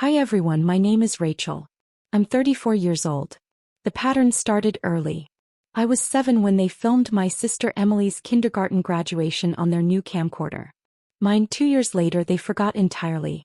Hi everyone, my name is Rachel. I'm 34 years old. The pattern started early. I was 7 when they filmed my sister Emily's kindergarten graduation on their new camcorder. Mine 2 years later they forgot entirely.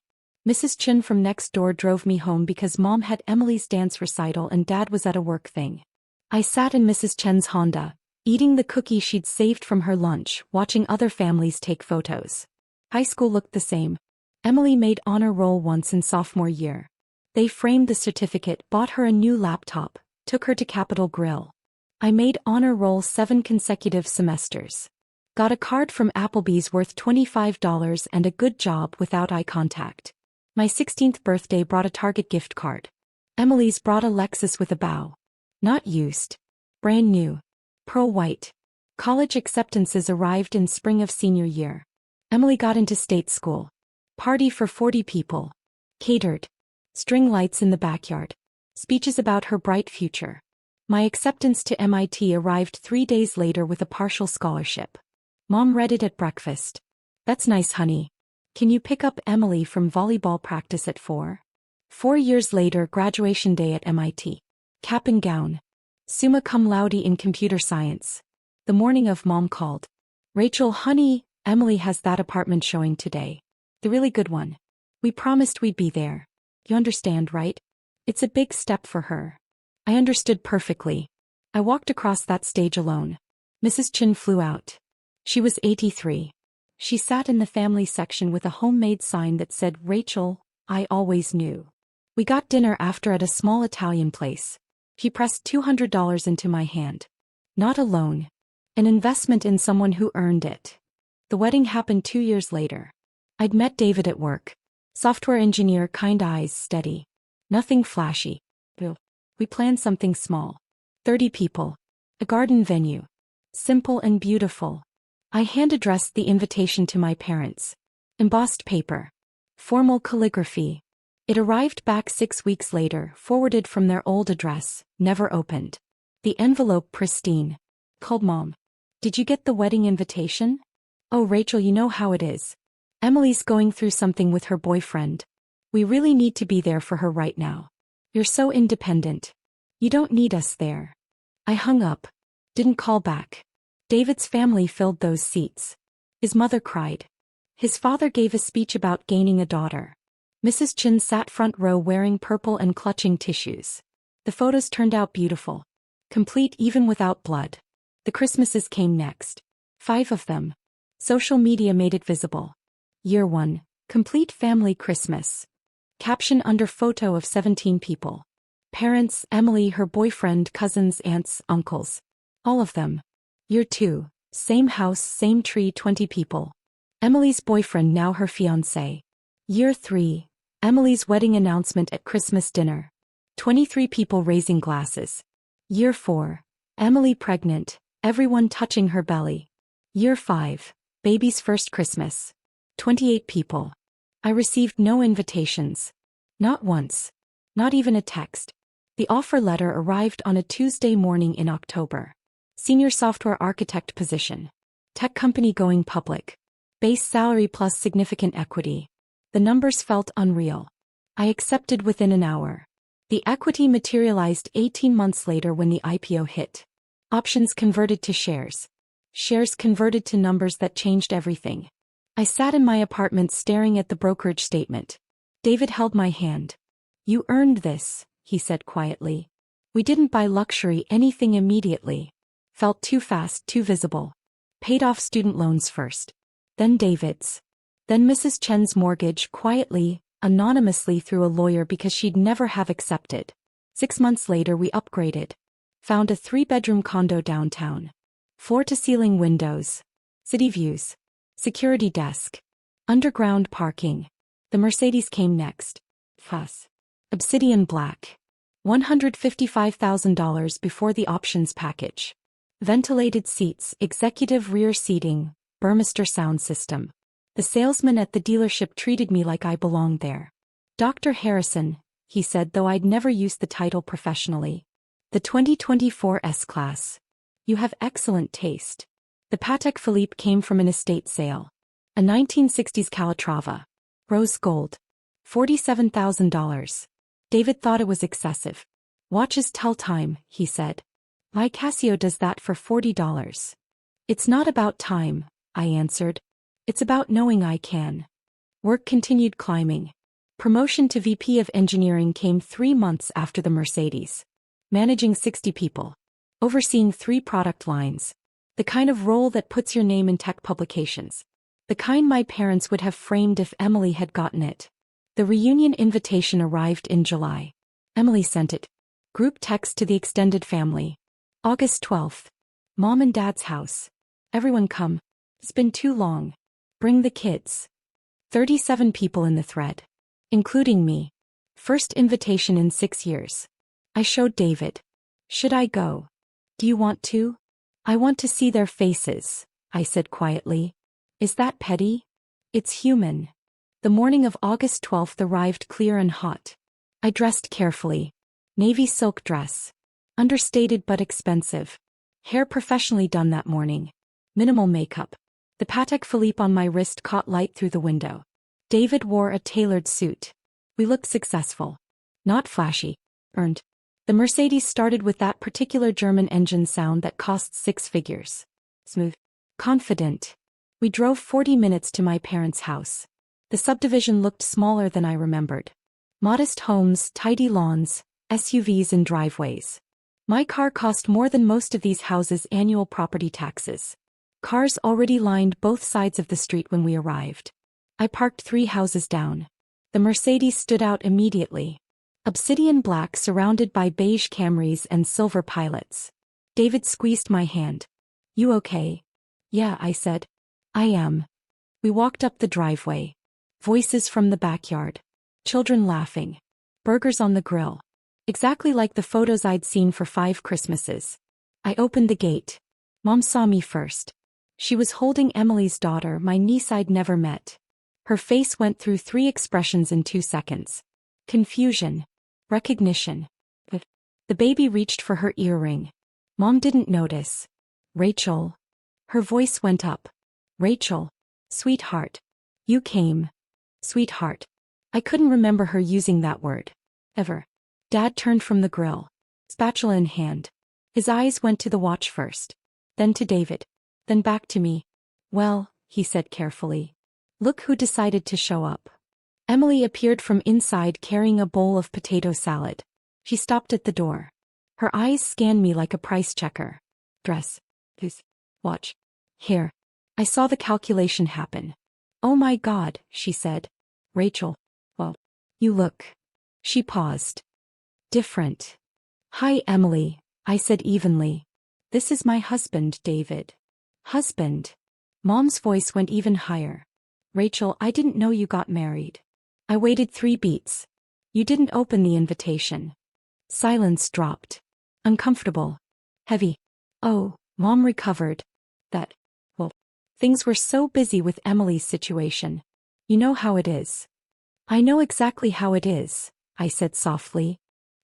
Mrs. Chen from next door drove me home because Mom had Emily's dance recital and Dad was at a work thing. I sat in Mrs. Chen's Honda, eating the cookie she'd saved from her lunch, watching other families take photos. High school looked the same. Emily made honor roll once in sophomore year. They framed the certificate, bought her a new laptop, took her to Capital Grille. I made honor roll 7 consecutive semesters. Got a card from Applebee's worth $25 and a good job without eye contact. My 16th birthday brought a Target gift card. Emily's brought a Lexus with a bow. Not used. Brand new. Pearl white. College acceptances arrived in spring of senior year. Emily got into state school. Party for 40 people. Catered. String lights in the backyard. Speeches about her bright future. My acceptance to MIT arrived 3 days later with a partial scholarship. Mom read it at breakfast. That's nice, honey. Can you pick up Emily from volleyball practice at 4? 4 years later, graduation day at MIT. Cap and gown. Summa cum laude in computer science. The morning of, Mom called. Rachel, honey, Emily has that apartment showing today. The really good one. We promised we'd be there. You understand, right? It's a big step for her. I understood perfectly. I walked across that stage alone. Mrs. Chen flew out. She was 83. She sat in the family section with a homemade sign that said, Rachel, I always knew. We got dinner after at a small Italian place. She pressed $200 into my hand. Not a loan. An investment in someone who earned it. The wedding happened 2 years later. I'd met David at work. Software engineer, kind eyes, steady. Nothing flashy. We planned something small. 30 people. A garden venue. Simple and beautiful. I hand-addressed the invitation to my parents. Embossed paper. Formal calligraphy. It arrived back 6 weeks later, forwarded from their old address, never opened. The envelope pristine. Called Mom. Did you get the wedding invitation? Oh, Rachel, you know how it is. Emily's going through something with her boyfriend. We really need to be there for her right now. You're so independent. You don't need us there. I hung up. Didn't call back. David's family filled those seats. His mother cried. His father gave a speech about gaining a daughter. Mrs. Chen sat front row wearing purple and clutching tissues. The photos turned out beautiful. Complete even without blood. The Christmases came next. 5 of them. Social media made it visible. Year 1. Complete family Christmas. Caption under photo of 17 people. Parents, Emily, her boyfriend, cousins, aunts, uncles. All of them. Year 2. Same house, same tree, 20 people. Emily's boyfriend, now her fiancé. Year 3. Emily's wedding announcement at Christmas dinner. 23 people raising glasses. Year 4. Emily pregnant, everyone touching her belly. Year 5. Baby's first Christmas. 28 people. I received no invitations. Not once. Not even a text. The offer letter arrived on a Tuesday morning in October. Senior software architect position. Tech company going public. Base salary plus significant equity. The numbers felt unreal. I accepted within an hour. The equity materialized 18 months later when the IPO hit. Options converted to shares. Shares converted to numbers that changed everything. I sat in my apartment staring at the brokerage statement. David held my hand. You earned this, he said quietly. We didn't buy luxury anything immediately. Felt too fast, too visible. Paid off student loans first. Then David's. Then Mrs. Chen's mortgage quietly, anonymously through a lawyer because she'd never have accepted. 6 months later we upgraded. Found a 3-bedroom condo downtown. Floor-to-ceiling windows. City views. Security desk. Underground parking. The Mercedes came next. Fuss. Obsidian black. $155,000 before the options package. Ventilated seats, executive rear seating, Burmester sound system. The salesman at the dealership treated me like I belonged there. Dr. Harrison, he said, though I'd never used the title professionally. The 2024 S-Class. You have excellent taste. The Patek Philippe came from an estate sale. A 1960s Calatrava. Rose gold. $47,000. David thought it was excessive. Watches tell time, he said. My Casio does that for $40. It's not about time, I answered. It's about knowing I can. Work continued climbing. Promotion to VP of Engineering came 3 months after the Mercedes. Managing 60 people. Overseeing 3 product lines. The kind of role that puts your name in tech publications. The kind my parents would have framed if Emily had gotten it. The reunion invitation arrived in July. Emily sent it. Group text to the extended family. August 12th. Mom and Dad's house. Everyone come. It's been too long. Bring the kids. 37 people in the thread. Including me. First invitation in 6 years. I showed David. Should I go? Do you want to? I want to see their faces, I said quietly. Is that petty? It's human. The morning of August 12th arrived clear and hot. I dressed carefully. Navy silk dress. Understated but expensive. Hair professionally done that morning. Minimal makeup. The Patek Philippe on my wrist caught light through the window. David wore a tailored suit. We looked successful. Not flashy. Earned. The Mercedes started with that particular German engine sound that costs 6 figures. Smooth. Confident. We drove 40 minutes to my parents' house. The subdivision looked smaller than I remembered. Modest homes, tidy lawns, SUVs and driveways. My car cost more than most of these houses' annual property taxes. Cars already lined both sides of the street when we arrived. I parked 3 houses down. The Mercedes stood out immediately. Obsidian black surrounded by beige Camrys and silver Pilots. David squeezed my hand. You okay? Yeah, I said. I am. We walked up the driveway. Voices from the backyard. Children laughing. Burgers on the grill. Exactly like the photos I'd seen for 5 Christmases. I opened the gate. Mom saw me first. She was holding Emily's daughter, my niece I'd never met. Her face went through 3 expressions in 2 seconds. Confusion. Recognition. But the baby reached for her earring. Mom didn't notice. Rachel. Her voice went up. Rachel. Sweetheart. You came. Sweetheart. I couldn't remember her using that word. Ever. Dad turned from the grill. Spatula in hand. His eyes went to the watch first. Then to David. Then back to me. Well, he said carefully. Look who decided to show up. Emily appeared from inside carrying a bowl of potato salad. She stopped at the door. Her eyes scanned me like a price checker. Dress. Watch. Hair. I saw the calculation happen. Oh my God, she said. Rachel. Well, you look. She paused. Different. Hi, Emily, I said evenly. This is my husband, David. Husband. Mom's voice went even higher. Rachel, I didn't know you got married. I waited 3 beats. You didn't open the invitation. Silence dropped. Uncomfortable. Heavy. Oh, Mom recovered. Things were so busy with Emily's situation. You know how it is. I know exactly how it is, I said softly.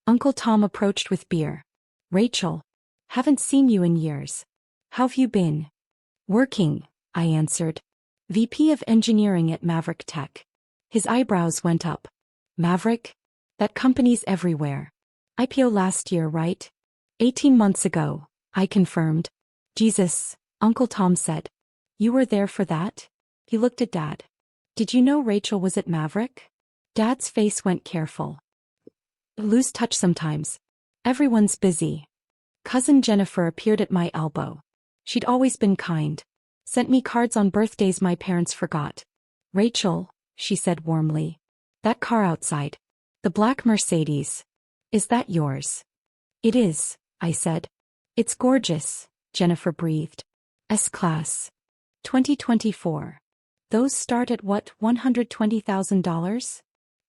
Uncle Tom approached with beer. Rachel. Haven't seen you in years. How've you been? Working, I answered. VP of Engineering at Maverick Tech. His eyebrows went up. Maverick? That company's everywhere. IPO last year, right? 18 months ago, I confirmed. Jesus, Uncle Tom said. You were there for that? He looked at Dad. Did you know Rachel was at Maverick? Dad's face went careful. Lose touch sometimes. Everyone's busy. Cousin Jennifer appeared at my elbow. She'd always been kind. Sent me cards on birthdays my parents forgot. Rachel, she said warmly. That car outside. The black Mercedes. Is that yours? It is, I said. It's gorgeous, Jennifer breathed. S-Class. 2024. Those start at what, $120,000?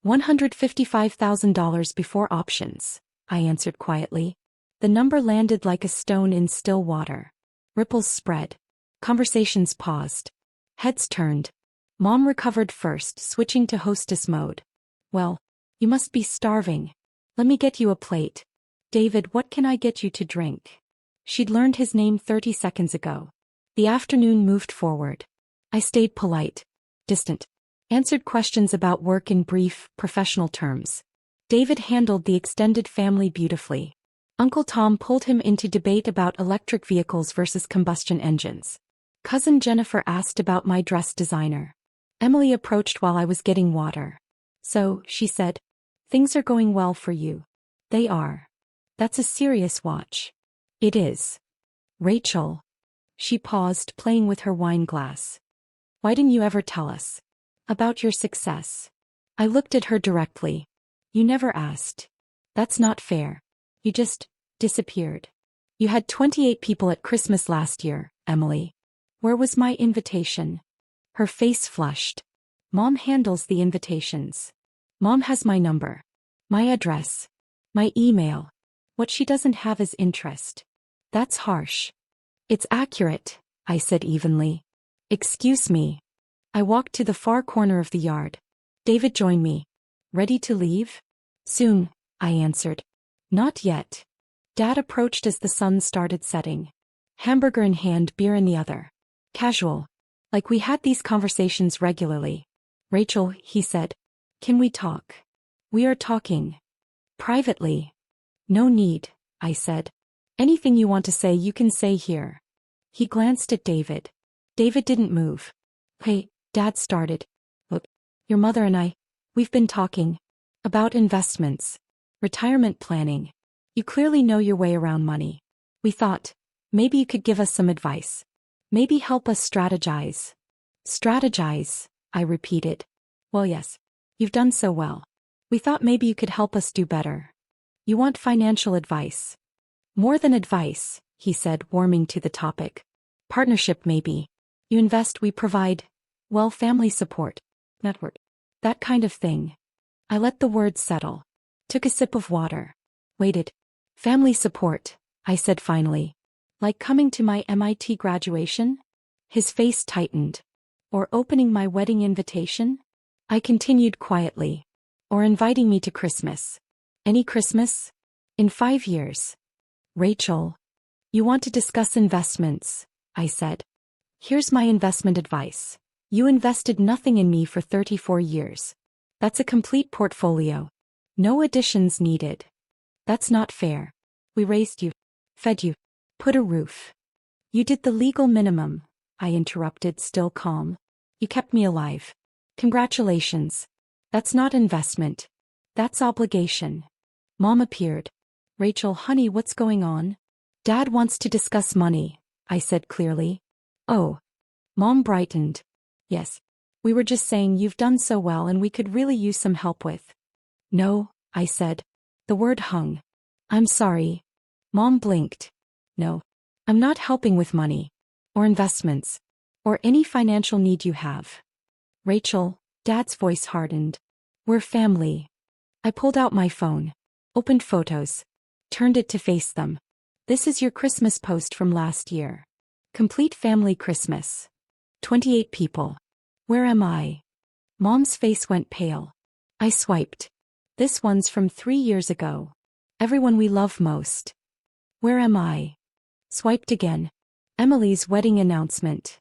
$155,000 before options, I answered quietly. The number landed like a stone in still water. Ripples spread. Conversations paused. Heads turned. Mom recovered first, switching to hostess mode. Well, you must be starving. Let me get you a plate. David, what can I get you to drink? She'd learned his name 30 seconds ago. The afternoon moved forward. I stayed polite. Distant. answered questions about work in brief, professional terms. David handled the extended family beautifully. Uncle Tom pulled him into debate about electric vehicles versus combustion engines. Cousin Jennifer asked about my dress designer. Emily approached while I was getting water. So, she said, things are going well for you. They are. That's a serious watch. It is. Rachel. She paused, playing with her wine glass. Why didn't you ever tell us about your success? I looked at her directly. You never asked. That's not fair. You just disappeared. You had 28 people at Christmas last year, Emily. Where was my invitation? Her face flushed. Mom handles the invitations. Mom has my number, my address, my email. What she doesn't have is interest. That's harsh. It's accurate, I said evenly. Excuse me. I walked to the far corner of the yard. David joined me. Ready to leave? Soon, I answered. Not yet. Dad approached as the sun started setting. Hamburger in hand, beer in the other. Casual. Like we had these conversations regularly. Rachel, he said. Can we talk? We are talking. Privately. No need, I said. Anything you want to say you can say here. He glanced at David. David didn't move. Hey, Dad started. Look, your mother and we've been talking. About investments. Retirement planning. You clearly know your way around money. We thought, maybe you could give us some advice. Maybe help us strategize. Strategize, I repeated. Well, yes. You've done so well. We thought maybe you could help us do better. You want financial advice. More than advice, he said, warming to the topic. Partnership maybe. You invest, we provide, well, family support. Network. That kind of thing. I let the words settle. Took a sip of water. Waited. Family support, I said finally. Like coming to my MIT graduation? His face tightened. Or opening my wedding invitation? I continued quietly. Or inviting me to Christmas. Any Christmas? In 5 years. Rachel. You want to discuss investments, I said. Here's my investment advice. You invested nothing in me for 34 years. That's a complete portfolio. No additions needed. That's not fair. We raised you, fed you, put a roof. You did the legal minimum, I interrupted, still calm. You kept me alive. Congratulations. That's not investment. That's obligation. Mom appeared. Rachel, honey, what's going on? Dad wants to discuss money, I said clearly. Oh. Mom brightened. Yes. We were just saying you've done so well and we could really use some help with. No, I said. The word hung. I'm sorry. Mom blinked. No. I'm not helping with money. Or investments. Or any financial need you have. Rachel, Dad's voice hardened. We're family. I pulled out my phone. Opened photos. Turned it to face them. This is your Christmas post from last year. Complete family Christmas. 28 people. Where am I? Mom's face went pale. I swiped. This one's from 3 years ago. Everyone we love most. Where am I? Swiped again. Emily's wedding announcement.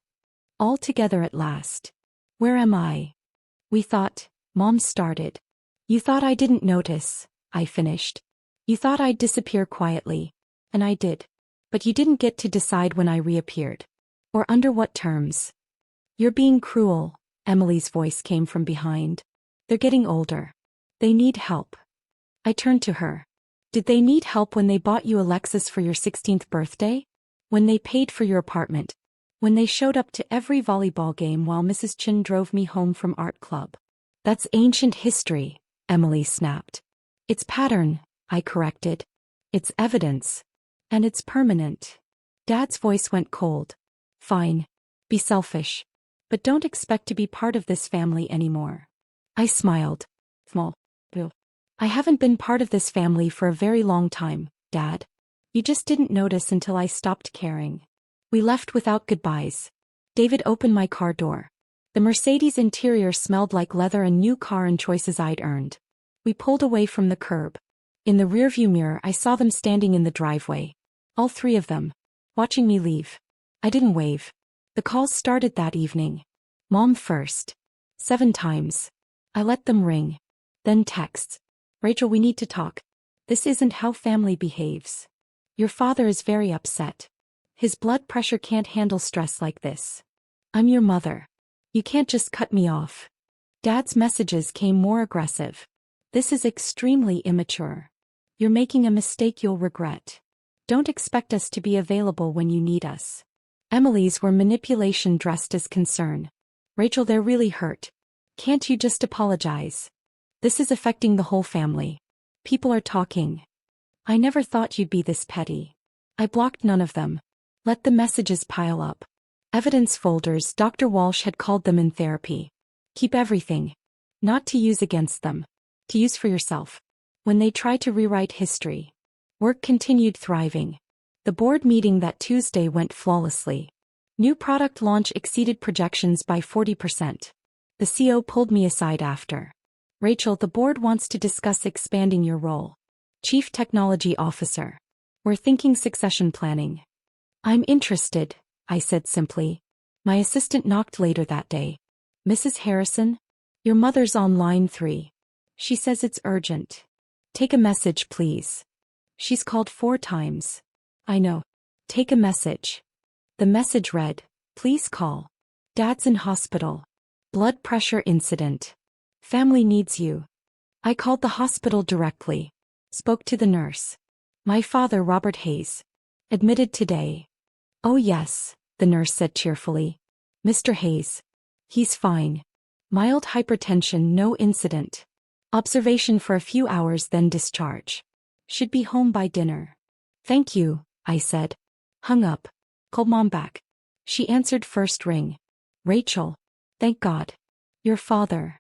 All together at last. Where am I? We thought, Mom started. You thought I didn't notice, I finished. You thought I'd disappear quietly. And I did. But you didn't get to decide when I reappeared. Or under what terms. You're being cruel, Emily's voice came from behind. They're getting older. They need help. I turned to her. Did they need help when they bought you a Lexus for your 16th birthday? When they paid for your apartment? When they showed up to every volleyball game while Mrs. Chen drove me home from art club? That's ancient history, Emily snapped. It's pattern, I corrected. It's evidence. And it's permanent. Dad's voice went cold. Fine. Be selfish. But don't expect to be part of this family anymore. I smiled. Small. I haven't been part of this family for a very long time, Dad. You just didn't notice until I stopped caring. We left without goodbyes. David opened my car door. The Mercedes interior smelled like leather and new car and choices I'd earned. We pulled away from the curb. In the rearview mirror I saw them standing in the driveway. All 3 of them. Watching me leave. I didn't wave. The calls started that evening. Mom first. 7 times. I let them ring. Then texts. Rachel, we need to talk. This isn't how family behaves. Your father is very upset. His blood pressure can't handle stress like this. I'm your mother. You can't just cut me off. Dad's messages came more aggressive. This is extremely immature. You're making a mistake you'll regret. Don't expect us to be available when you need us. Emily's were manipulation dressed as concern. Rachel, they're really hurt. Can't you just apologize? This is affecting the whole family. People are talking. I never thought you'd be this petty. I blocked none of them. Let the messages pile up. Evidence folders, Dr. Walsh had called them in therapy. Keep everything. Not to use against them. To use for yourself. When they try to rewrite history. Work continued thriving. The board meeting that Tuesday went flawlessly. New product launch exceeded projections by 40%. The CEO pulled me aside after. Rachel, the board wants to discuss expanding your role. Chief Technology Officer. We're thinking succession planning. I'm interested, I said simply. My assistant knocked later that day. Mrs. Harrison? Your mother's on line 3. She says it's urgent. Take a message, please. She's called 4 times. I know. Take a message. The message read, please call. Dad's in hospital. Blood pressure incident. Family needs you. I called the hospital directly. Spoke to the nurse. My father, Robert Hayes. Admitted today. Oh yes, the nurse said cheerfully. Mr. Hayes. He's fine. Mild hypertension, no incident. Observation for a few hours, then discharge. Should be home by dinner. Thank you, I said. Hung up. Called Mom back. She answered first ring. Rachel. Thank God. Your father.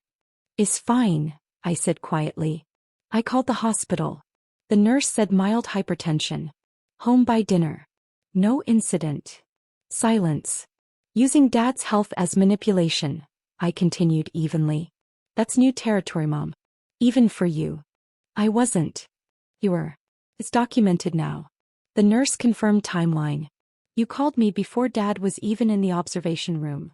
Is fine, I said quietly. I called the hospital. The nurse said mild hypertension. Home by dinner. No incident. Silence. Using Dad's health as manipulation, I continued evenly. That's new territory, Mom. Even for you. I wasn't. You were. It's documented now. The nurse confirmed timeline. You called me before Dad was even in the observation room.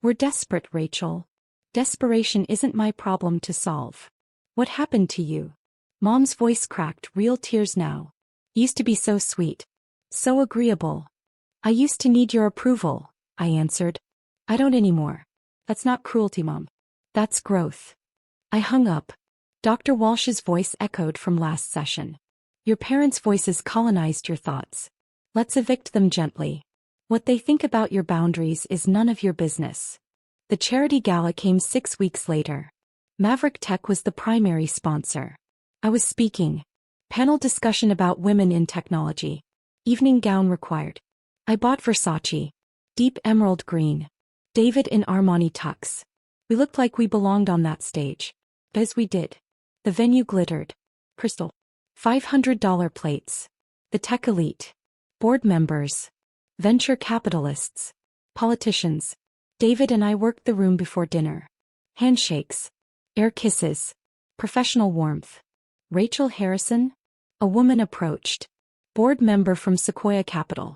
We're desperate, Rachel. Desperation isn't my problem to solve. What happened to you? Mom's voice cracked, real tears now. Used to be so sweet. So agreeable. I used to need your approval, I answered. I don't anymore. That's not cruelty, Mom. That's growth. I hung up. Dr. Walsh's voice echoed from last session. Your parents' voices colonized your thoughts. Let's evict them gently. What they think about your boundaries is none of your business. The charity gala came 6 weeks later. Maverick Tech was the primary sponsor. I was speaking. Panel discussion about women in technology. Evening gown required. I bought Versace. Deep emerald green. David in Armani tux. We looked like we belonged on that stage. As we did. The venue glittered. Crystal. $500 plates. The tech elite. Board members. Venture capitalists. Politicians. David and I worked the room before dinner. Handshakes. Air kisses. Professional warmth. Rachel Harrison? A woman approached. Board member from Sequoia Capital.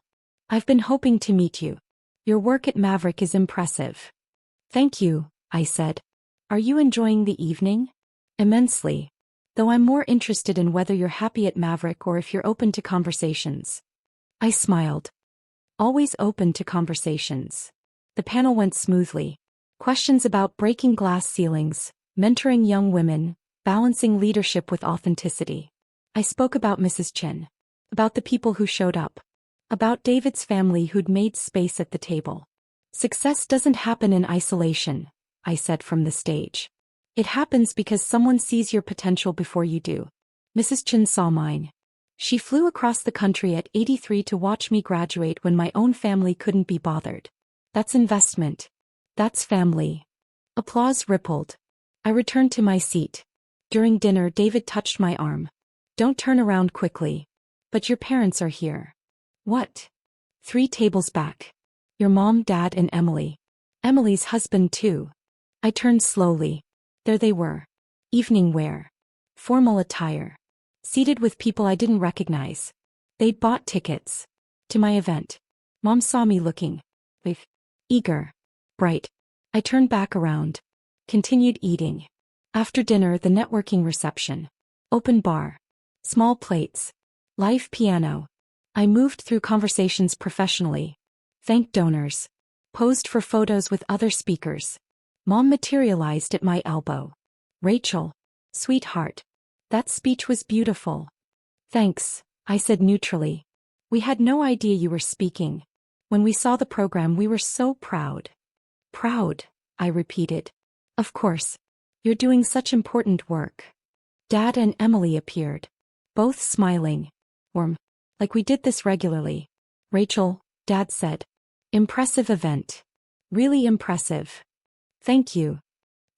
I've been hoping to meet you. Your work at Maverick is impressive. Thank you, I said. Are you enjoying the evening? Immensely. Though I'm more interested in whether you're happy at Maverick or if you're open to conversations. I smiled. Always open to conversations. The panel went smoothly. Questions about breaking glass ceilings, mentoring young women, balancing leadership with authenticity. I spoke about Mrs. Chen. About the people who showed up. About David's family who'd made space at the table. Success doesn't happen in isolation, I said from the stage. It happens because someone sees your potential before you do. Mrs. Chen saw mine. She flew across the country at 83 to watch me graduate when my own family couldn't be bothered. That's investment. That's family. Applause rippled. I returned to my seat. During dinner, David touched my arm. Don't turn around quickly. But your parents are here. What? 3 tables back. Your mom, dad, and Emily. Emily's husband, too. I turned slowly. There they were. Evening wear. Formal attire. Seated with people I didn't recognize. They'd bought tickets. To my event. Mom saw me looking. Eager. Bright. I turned back around. Continued eating. After dinner, the networking reception. Open bar. Small plates. Live piano. I moved through conversations professionally. Thanked donors. Posed for photos with other speakers. Mom materialized at my elbow. Rachel. Sweetheart. That speech was beautiful. Thanks, I said neutrally. We had no idea you were speaking. When we saw the program, we were so proud. Proud, I repeated. Of course. You're doing such important work. Dad and Emily appeared. Both smiling. Warm. Like we did this regularly. Rachel, Dad said. Impressive event. Really impressive. Thank you.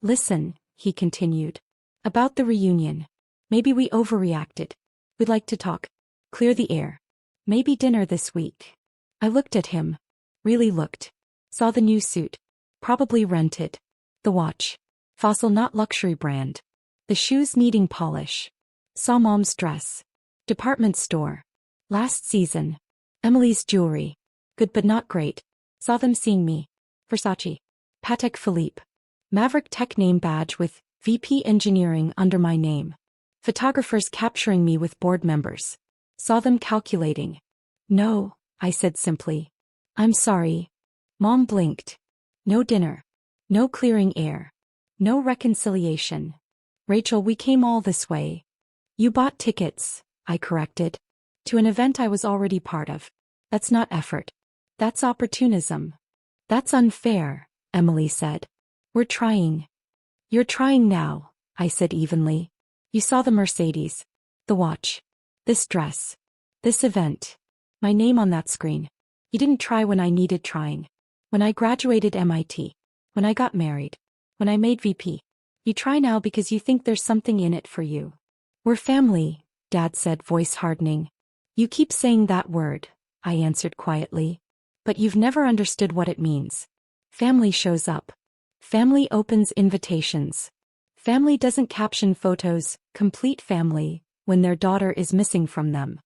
Listen, he continued. About the reunion. Maybe we overreacted. We'd like to talk. Clear the air. Maybe dinner this week. I looked at him. Really looked. Saw the new suit. Probably rented. The watch. Fossil, not luxury brand. The shoes needing polish. Saw Mom's dress. Department store. Last season. Emily's jewelry. Good but not great. Saw them seeing me. Versace. Patek Philippe. Maverick Tech name badge with VP Engineering under my name. Photographers capturing me with board members. Saw them calculating. No, I said simply. I'm sorry. Mom blinked. No dinner. No clearing air. No reconciliation. Rachel, we came all this way. You bought tickets, I corrected. To an event I was already part of. That's not effort. That's opportunism. That's unfair, Emily said. We're trying. You're trying now, I said evenly. You saw the Mercedes. The watch. This dress. This event. My name on that screen. You didn't try when I needed trying. When I graduated MIT. When I got married. When I made VP. You try now because you think there's something in it for you. We're family, Dad said, voice hardening. You keep saying that word, I answered quietly. But you've never understood what it means. Family shows up. Family opens invitations. Family doesn't caption photos, complete family, when their daughter is missing from them.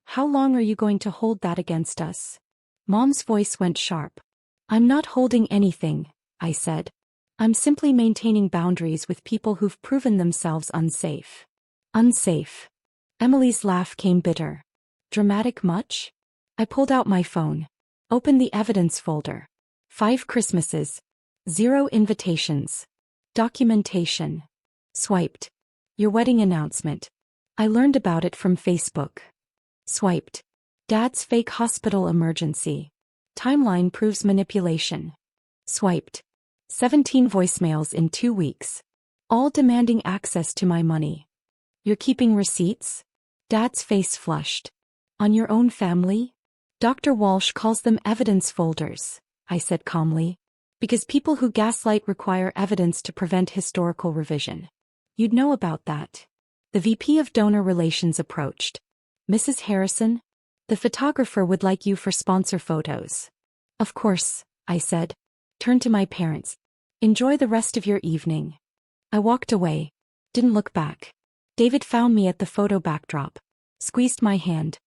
How long are you going to hold that against us? Mom's voice went sharp. I'm not holding anything, I said. I'm simply maintaining boundaries with people who've proven themselves unsafe. Unsafe. Emily's laugh came bitter. Dramatic much? I pulled out my phone. Opened the evidence folder. 5 Christmases. 0 invitations. Documentation. Swiped. Your wedding announcement. I learned about it from Facebook. Swiped. Dad's fake hospital emergency. Timeline proves manipulation. Swiped. 17 voicemails in 2 weeks. All demanding access to my money. You're keeping receipts? Dad's face flushed. On your own family? Dr. Walsh calls them evidence folders, I said calmly. Because people who gaslight require evidence to prevent historical revision. You'd know about that. The VP of Donor Relations approached. Mrs. Harrison? The photographer would like you for sponsor photos. Of course, I said. Turned to my parents. Enjoy the rest of your evening. I walked away. Didn't look back. David found me at the photo backdrop. Squeezed my hand.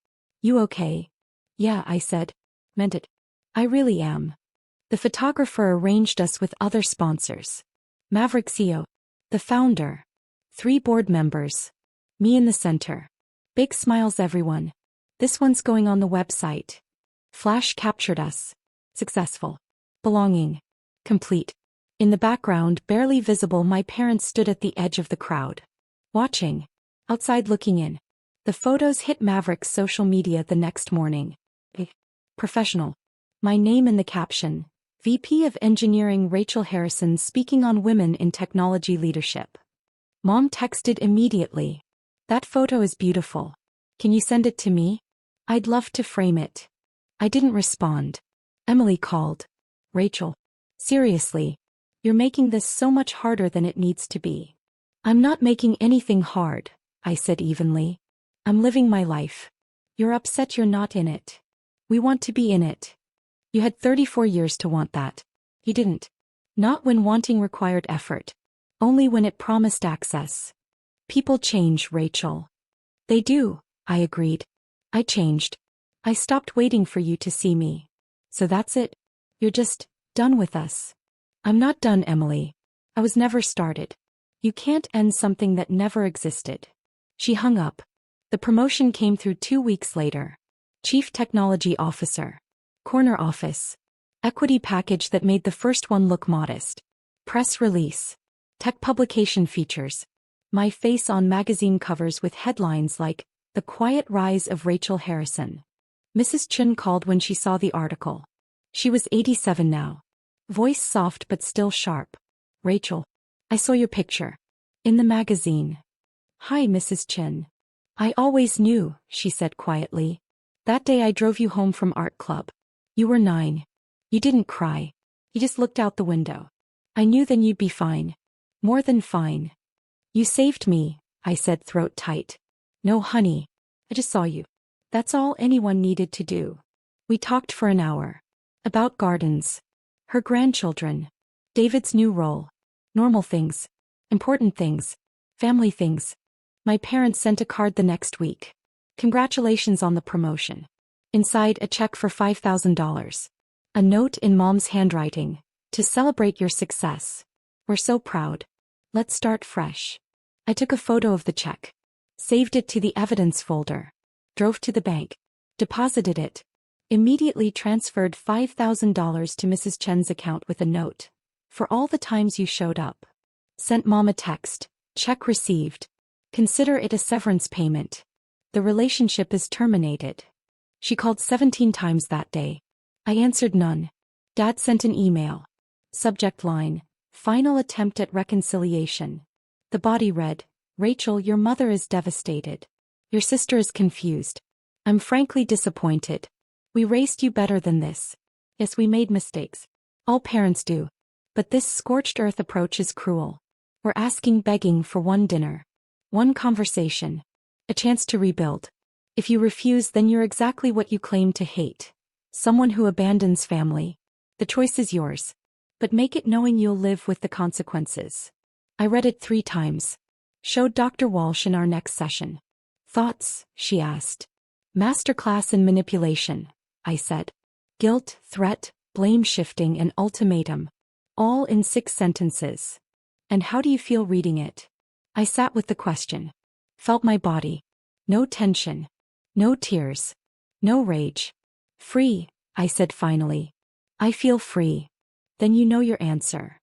You okay? Yeah, I said. Meant it. I really am. The photographer arranged us with other sponsors. Maverick CEO. The founder. 3 board members. Me in the center. Big smiles everyone. This one's going on the website. Flash captured us. Successful. Belonging. Complete. In the background, barely visible, my parents stood at the edge of the crowd. Watching. Outside looking in. The photos hit Maverick's social media the next morning. Professional. My name in the caption. VP of Engineering Rachel Harrison speaking on women in technology leadership. Mom texted immediately. That photo is beautiful. Can you send it to me? I'd love to frame it. I didn't respond. Emily called. Rachel. Seriously. You're making this so much harder than it needs to be. I'm not making anything hard, I said evenly. I'm living my life. You're upset you're not in it. We want to be in it. You had 34 years to want that. You didn't. Not when wanting required effort. Only when it promised access. People change, Rachel. They do, I agreed. I changed. I stopped waiting for you to see me. So that's it? You're just done with us. I'm not done, Emily. I was never started. You can't end something that never existed. She hung up. The promotion came through 2 weeks later. Chief Technology Officer. Corner office. Equity package that made the first one look modest. Press release. Tech publication features. My face on magazine covers with headlines like, The Quiet Rise of Rachel Harrison. Mrs. Chen called when she saw the article. She was 87 now. Voice soft but still sharp. Rachel. I saw your picture. In the magazine. Hi, Mrs. Chen. I always knew, she said quietly. That day I drove you home from art club. You were 9. You didn't cry. You just looked out the window. I knew then you'd be fine. More than fine. You saved me, I said, throat tight. No, honey. I just saw you. That's all anyone needed to do. We talked for an hour. About gardens. Her grandchildren. David's new role. Normal things. Important things. Family things. My parents sent a card the next week. Congratulations on the promotion. Inside, a check for $5,000. A note in Mom's handwriting. To celebrate your success. We're so proud. Let's start fresh. I took a photo of the check. Saved it to the evidence folder. Drove to the bank. Deposited it. Immediately transferred $5,000 to Mrs. Chen's account with a note. For all the times you showed up. Sent Mom a text. Check received. Consider it a severance payment. The relationship is terminated. She called 17 times that day. I answered none. Dad sent an email. Subject line. Final attempt at reconciliation. The body read, Rachel, your mother is devastated. Your sister is confused. I'm frankly disappointed. We raised you better than this. Yes, we made mistakes. All parents do. But this scorched earth approach is cruel. We're begging for one dinner. One conversation. A chance to rebuild. If you refuse, then you're exactly what you claim to hate. Someone who abandons family. The choice is yours. But make it knowing you'll live with the consequences. I read it 3 times. Showed Dr. Walsh in our next session. Thoughts? She asked. Masterclass in manipulation, I said. Guilt, threat, blame shifting and ultimatum. All in 6 sentences. And how do you feel reading it? I sat with the question. Felt my body. No tension. No tears. No rage. Free, I said finally. I feel free. Then you know your answer.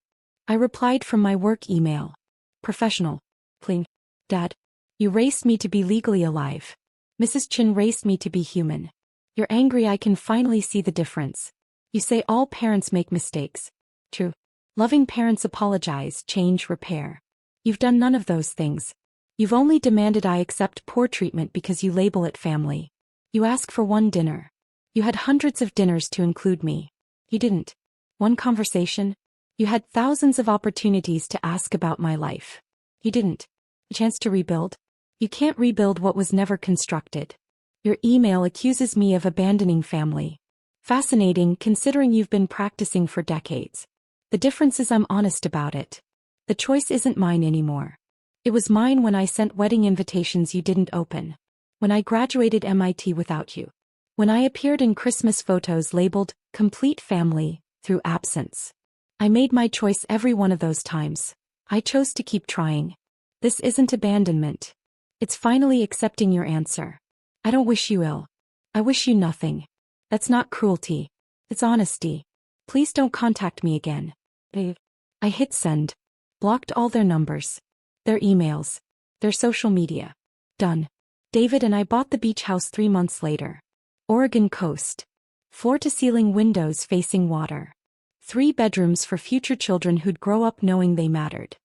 I replied from my work email. Professional. Clean. Dad. You raised me to be legally alive. Mrs. Chen raised me to be human. You're angry. I can finally see the difference. You say all parents make mistakes. True. Loving parents apologize, change, repair. You've done none of those things. You've only demanded I accept poor treatment because you label it family. You ask for one dinner. You had hundreds of dinners to include me. You didn't. One conversation. You had thousands of opportunities to ask about my life. You didn't. A chance to rebuild. You can't rebuild what was never constructed. Your email accuses me of abandoning family. Fascinating considering you've been practicing for decades. The difference is I'm honest about it. The choice isn't mine anymore. It was mine when I sent wedding invitations you didn't open. When I graduated MIT without you. When I appeared in Christmas photos labeled, Complete Family, through absence. I made my choice every one of those times. I chose to keep trying. This isn't abandonment. It's finally accepting your answer. I don't wish you ill. I wish you nothing. That's not cruelty. It's honesty. Please don't contact me again. I hit send. Blocked all their numbers. Their emails. Their social media. Done. David and I bought the beach house 3 months later. Oregon coast. Floor-to-ceiling windows facing water. 3 bedrooms for future children who'd grow up knowing they mattered.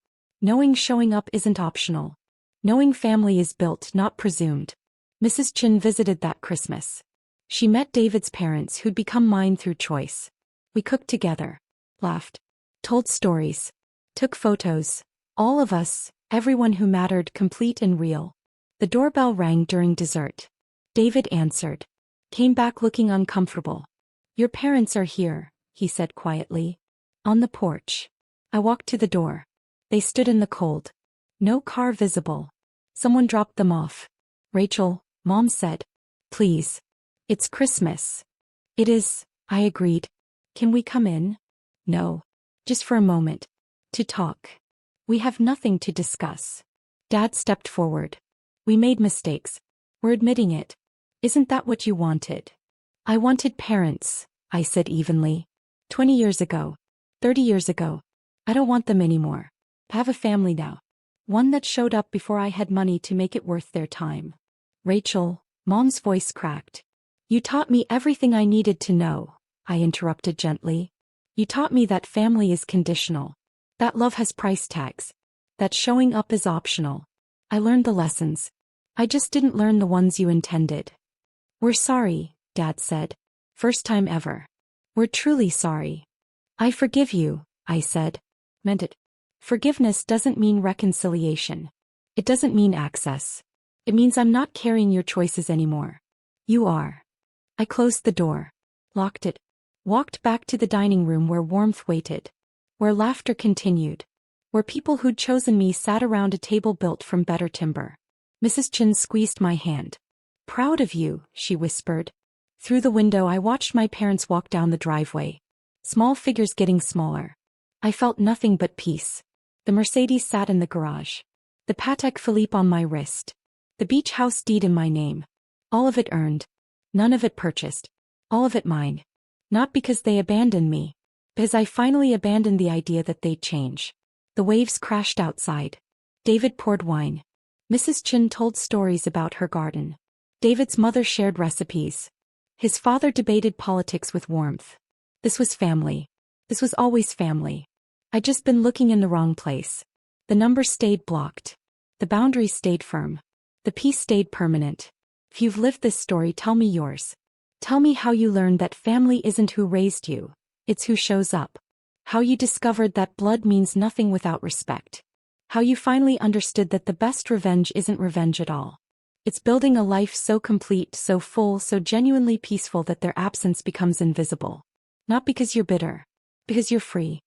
Knowing showing up isn't optional. Knowing family is built, not presumed. Mrs. Chen visited that Christmas. She met David's parents who'd become mine through choice. We cooked together. Laughed. Told stories. Took photos. All of us, everyone who mattered, complete and real. The doorbell rang during dessert. David answered. Came back looking uncomfortable. Your parents are here, he said quietly. On the porch. I walked to the door. They stood in the cold. No car visible. Someone dropped them off. Rachel, Mom said. Please. It's Christmas. It is, I agreed. Can we come in? No. Just for a moment. To talk. We have nothing to discuss. Dad stepped forward. We made mistakes. We're admitting it. Isn't that what you wanted? I wanted parents, I said evenly. 20 years ago. 30 years ago. I don't want them anymore. I have a family now. One that showed up before I had money to make it worth their time. Rachel, Mom's voice cracked. You taught me everything I needed to know, I interrupted gently. You taught me that family is conditional. That love has price tags. That showing up is optional. I learned the lessons. I just didn't learn the ones you intended. We're sorry, Dad said. First time ever. We're truly sorry. I forgive you, I said. Meant it. Forgiveness doesn't mean reconciliation. It doesn't mean access. It means I'm not carrying your choices anymore. You are. I closed the door. Locked it. Walked back to the dining room where warmth waited. Where laughter continued. Where people who'd chosen me sat around a table built from better timber. Mrs. Chen squeezed my hand. Proud of you, she whispered. Through the window I watched my parents walk down the driveway. Small figures getting smaller. I felt nothing but peace. The Mercedes sat in the garage. The Patek Philippe on my wrist. The beach house deed in my name. All of it earned. None of it purchased. All of it mine. Not because they abandoned me. Because I finally abandoned the idea that they'd change. The waves crashed outside. David poured wine. Mrs. Chen told stories about her garden. David's mother shared recipes. His father debated politics with warmth. This was family. This was always family. I'd just been looking in the wrong place. The numbers stayed blocked. The boundaries stayed firm. The peace stayed permanent. If you've lived this story, tell me yours. Tell me how you learned that family isn't who raised you, it's who shows up. How you discovered that blood means nothing without respect. How you finally understood that the best revenge isn't revenge at all. It's building a life so complete, so full, so genuinely peaceful that their absence becomes invisible. Not because you're bitter. Because you're free.